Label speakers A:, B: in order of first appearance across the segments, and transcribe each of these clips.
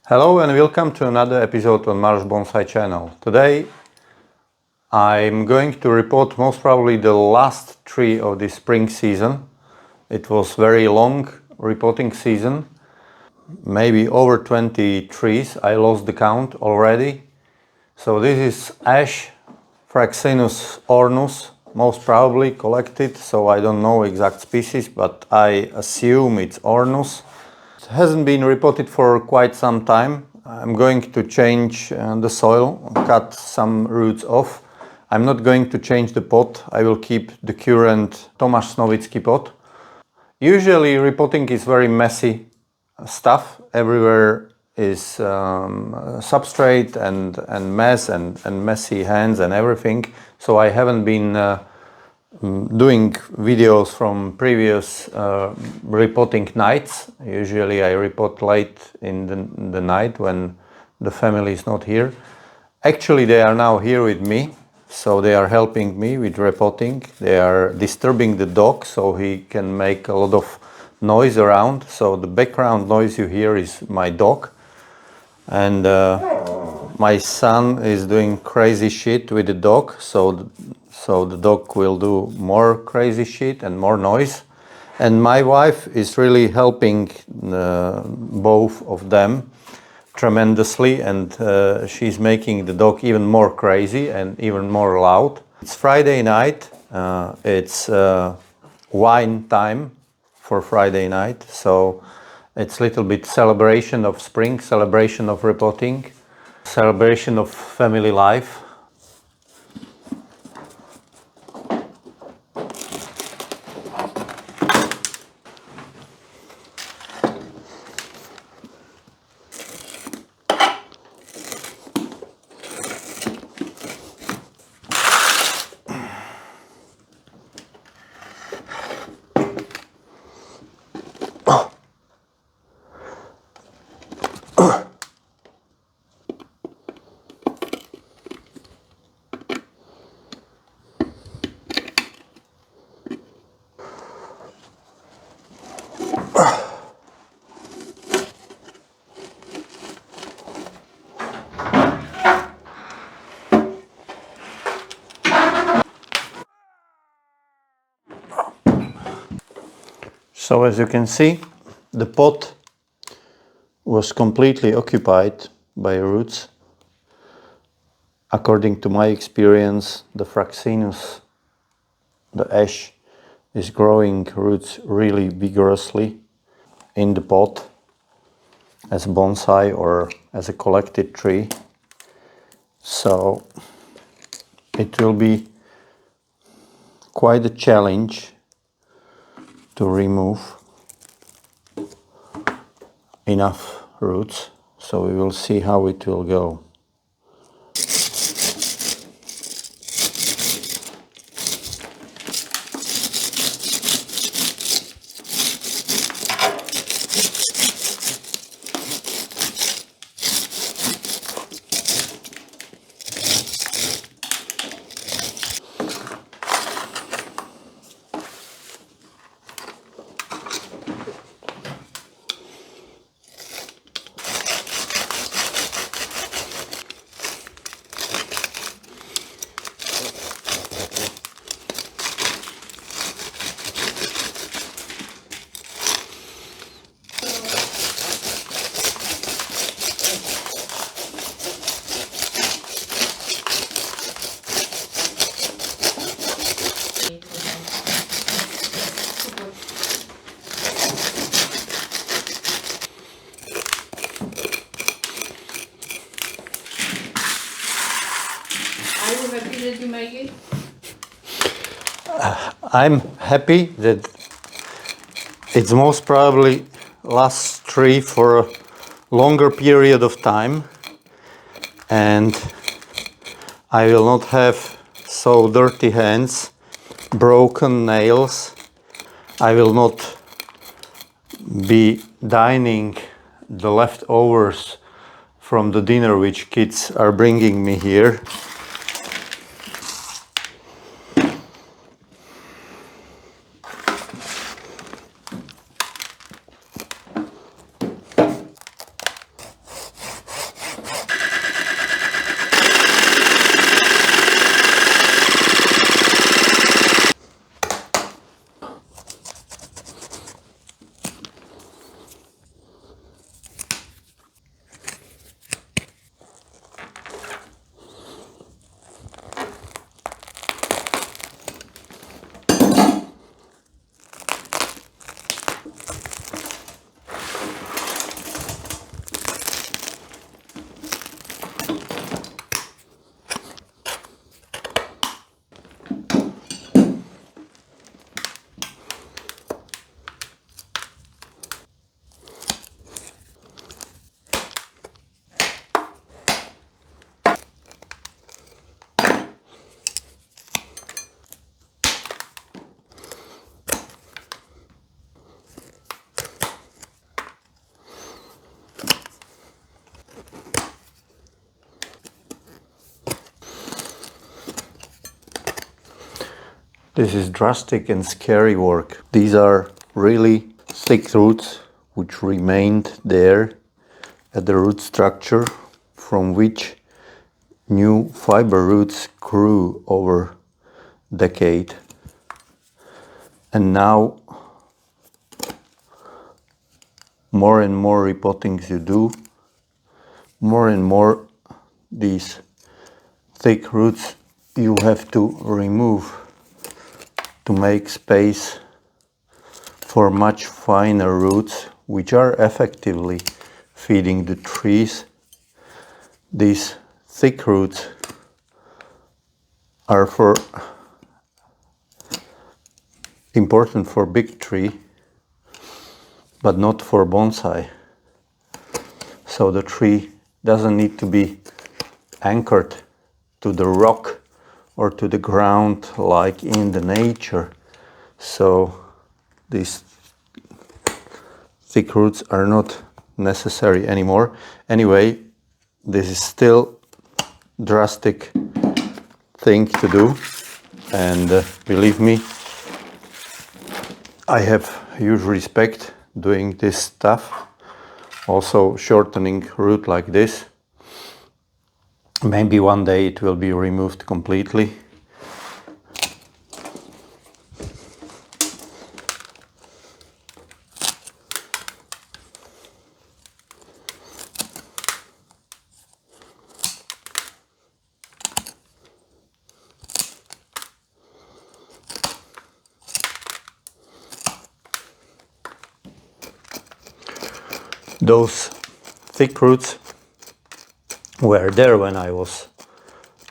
A: Hello and welcome to another episode on Marosbonsai channel. Today I'm going to repot most probably the last tree of the spring season. It was very long repotting season, maybe over 20 trees. I lost the count already. So this is ash Fraxinus ornus, most probably collected, so I don't know exact species, but I assume it's ornus. It hasn't been repotted for quite some time. I'm going to change the soil, cut some roots off. I'm not going to change the pot. I will keep the current Tomáš Snovický pot. Usually repotting is very messy stuff. Everywhere is substrate and mess and messy hands and everything. So I haven't been doing videos from previous repotting nights. Usually I repot late in the night when the family is not here. Actually, they are now here with me, so they are helping me with repotting. They are disturbing the dog, so he can make a lot of noise around. So the background noise you hear is my dog. And my son is doing crazy shit with the dog, so the dog will do more crazy shit and more noise. And my wife is really helping both of them tremendously, and she's making the dog even more crazy and even more loud. It's Friday night, it's wine time for Friday night, so it's a little bit celebration of spring, celebration of repotting, celebration of family life. So as you can see, the pot was completely occupied by roots. According to my experience, the Fraxinus, the ash, is growing roots really vigorously in the pot as bonsai or as a collected tree. So it will be quite a challenge to remove enough roots. So we will see how it will go.
B: Did you make it?
A: I'm happy that it's most probably last tree for a longer period of time, and I will not have so dirty hands, broken nails. I will not be dining the leftovers from the dinner which kids are bringing me here. This is drastic and scary work. These are really thick roots which remained there at the root structure, from which new fiber roots grew over decade. And now more and more repottings you do, more and more these thick roots you have to remove to make space for much finer roots which are effectively feeding the trees. These thick roots are important for big tree, but not for bonsai. So the tree doesn't need to be anchored to the rock or to the ground like in the nature. So these thick roots are not necessary anymore. Anyway, this is still drastic thing to do, and believe me, I have huge respect doing this stuff. Also shortening root like this. Maybe one day it will be removed completely. Those thick roots were there when I was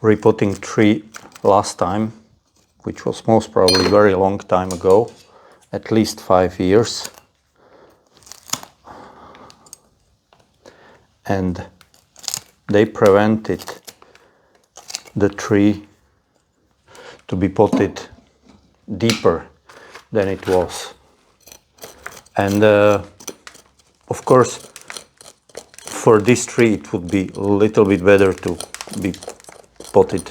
A: repotting tree last time, which was most probably very long time ago, at least 5 years. And they prevented the tree to be potted deeper than it was. And of course, for this tree it would be a little bit better to be potted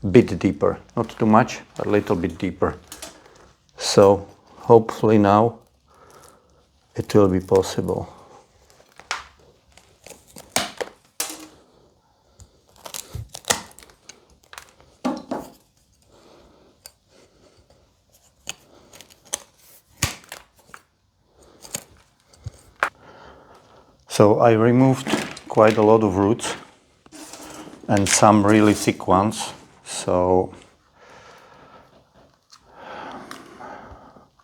A: a bit deeper. Not too much, but a little bit deeper. So hopefully now it will be possible. So I removed quite a lot of roots and some really thick ones. So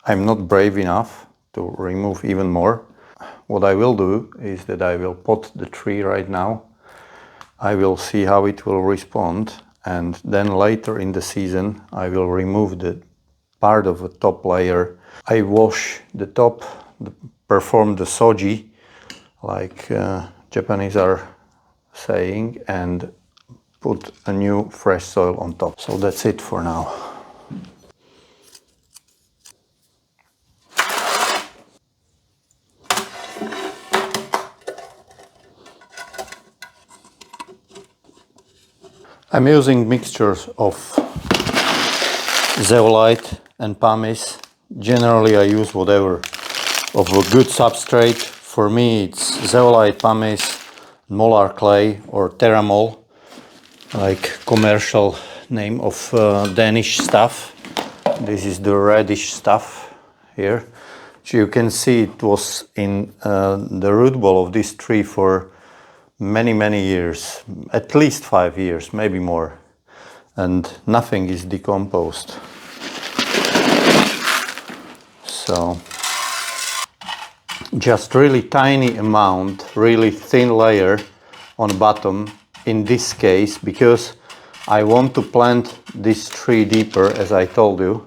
A: I'm not brave enough to remove even more. What I will do is that I will pot the tree right now. I will see how it will respond, and then later in the season I will remove the part of the top layer. I wash the top, perform the soji, like Japanese are saying, and put a new fresh soil on top. So that's it for now. I'm using mixtures of zeolite and pumice. Generally I use whatever of a good substrate. For me it's zeolite, pumice, molar clay or terramol, like commercial name of Danish stuff. This is the reddish stuff here. So you can see it was in the root ball of this tree for many years, at least 5 years, maybe more, and nothing is decomposed. So just really tiny amount, really thin layer on bottom in this case, because I want to plant this tree deeper, as I told you.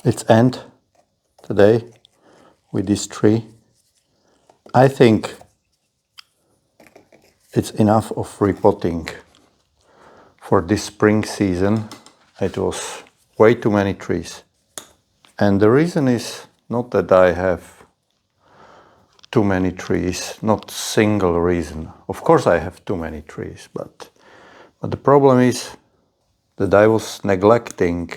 A: It's end today with this tree. I think it's enough of repotting for this spring season. It was way too many trees. And the reason is not that I have too many trees, not single reason. Of course I have too many trees, but the problem is that I was neglecting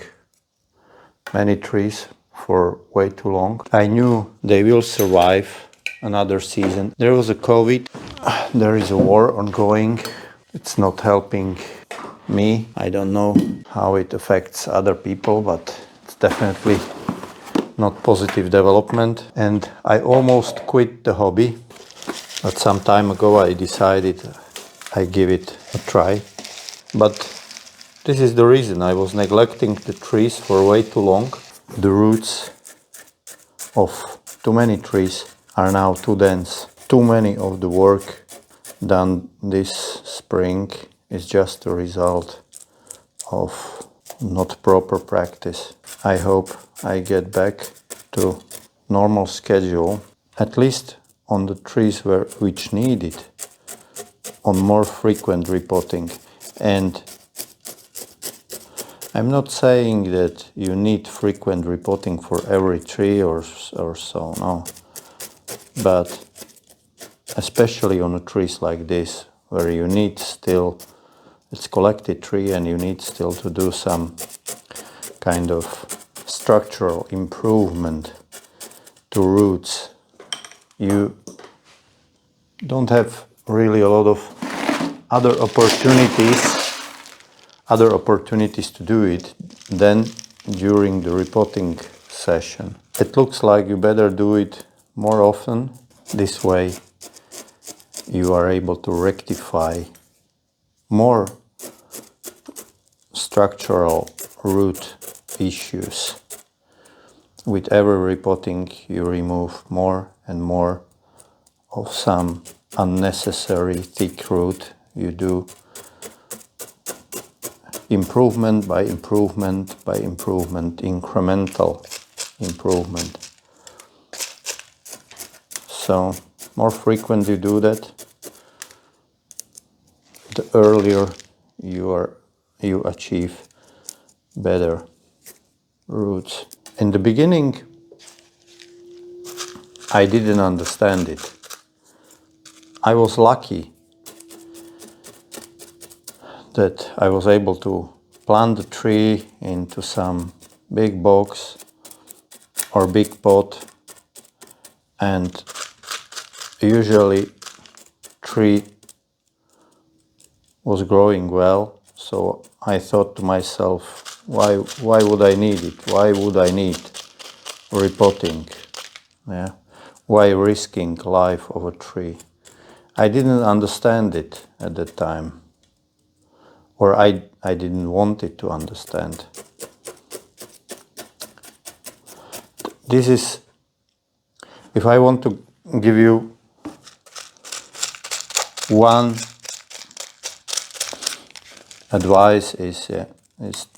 A: many trees for way too long. I knew they will survive another season. There was a COVID, there is a war ongoing. It's not helping me. I don't know how it affects other people, but it's definitely not positive development. And I almost quit the hobby, but some time ago I decided I give it a try. But this is the reason. I was neglecting the trees for way too long. The roots of too many trees are now too dense. Too many of the work done this spring is just a result of not proper practice. I hope I get back to normal schedule, at least on the trees which need it, on more frequent repotting. And I'm not saying that you need frequent repotting for every tree or so, no. But especially on the trees like this, where you need still, it's collected tree and you need still to do some kind of structural improvement to roots. You don't have really a lot of other opportunities to do it than during the repotting session. It looks like you better do it more often. This way you are able to rectify more structural root issues. With every repotting you remove more and more of some unnecessary thick root. You do improvement by improvement by improvement, incremental improvement. So more frequent you do that, the earlier you achieve better roots. In the beginning I didn't understand it. I was lucky that I was able to plant the tree into some big box or big pot, and usually tree was growing well. So I thought to myself, why would I need it? Why would I need repotting? Yeah. Why risking life of a tree? I didn't understand it at that time. or I didn't want it to understand. This is, if I want to give you one advice, is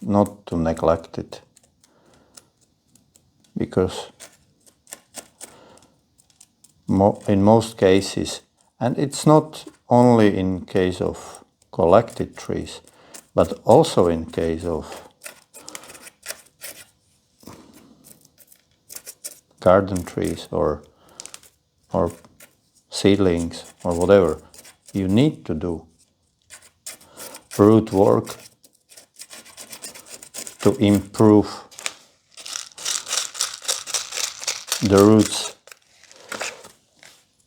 A: not to neglect it, because in most cases, and it's not only in case of collected trees, but also in case of garden trees or seedlings or whatever, you need to do root work to improve the roots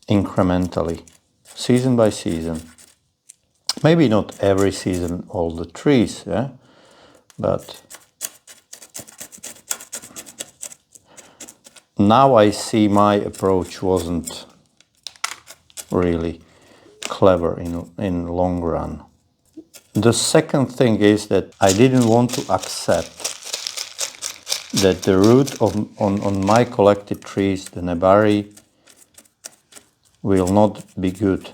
A: incrementally, season by season. Maybe not every season all the trees, yeah? But now I see my approach wasn't really clever in long run. The second thing is that I didn't want to accept that the root on my collected trees, the nebari, will not be good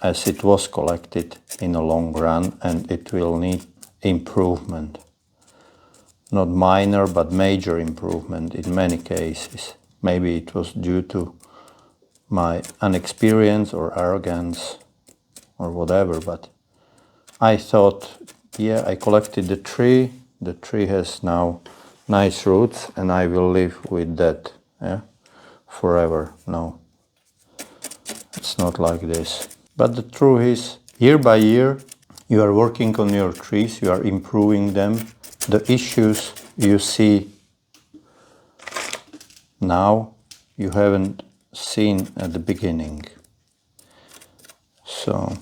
A: as it was collected in a long run, and it will need improvement. Not minor, but major improvement in many cases. Maybe it was due to my inexperience or arrogance or whatever, but I thought, yeah, I collected the tree has now nice roots and I will live with that, yeah, forever. No, it's not like this. But the truth is, year by year, you are working on your trees, you are improving them. The issues you see now, you haven't seen at the beginning. So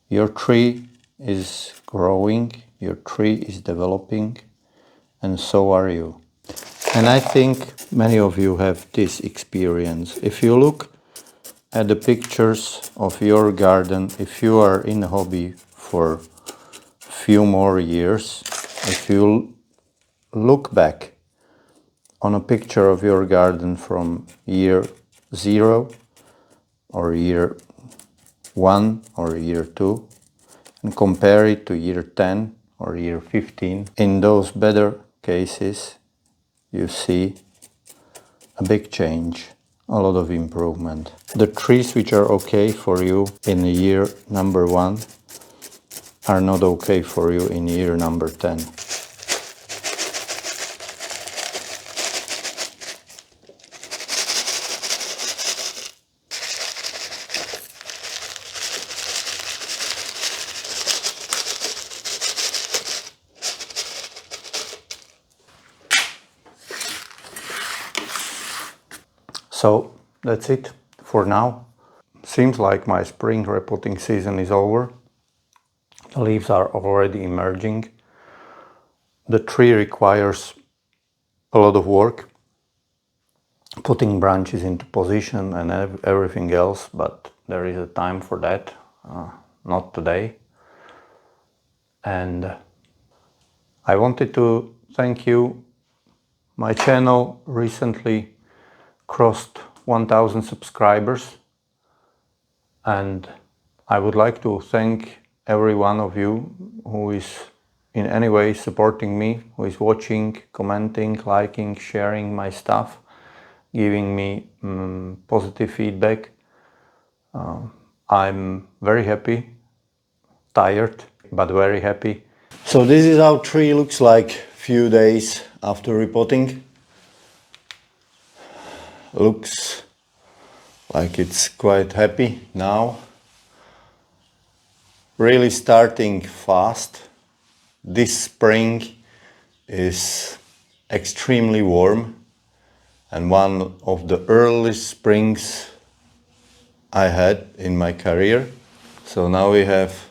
A: your tree is growing, your tree is developing, and so are you. And I think many of you have this experience. If you look at the pictures of your garden, if you are in a hobby for a few more years, if you look back on a picture of your garden from year 0 or year 1 or year 2 and compare it to year 10 or year 15, in those better cases you see a big change, a lot of improvement. The trees which are okay for you in year number 1 are not okay for you in year number 10. So that's it for now. Seems like my spring repotting season is over. The leaves are already emerging. The tree requires a lot of work, putting branches into position and everything else, but there is a time for that, not today. And I wanted to thank you. My channel recently crossed 1000 subscribers, and I would like to thank every one of you who is in any way supporting me, who is watching, commenting, liking, sharing my stuff, giving me positive feedback. I'm very happy, tired, but very happy. So this is how tree looks like few days after repotting. Looks like it's quite happy now. Really starting fast. This spring is extremely warm and one of the earliest springs I had in my career. So now we have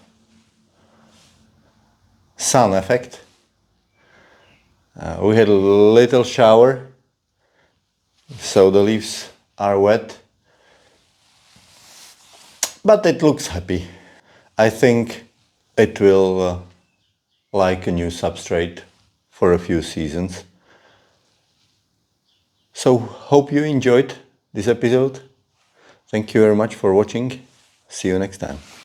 A: sun effect. We had a little shower, so the leaves are wet, but it looks happy. I think it will like a new substrate for a few seasons. So hope you enjoyed this episode. Thank you very much for watching. See you next time.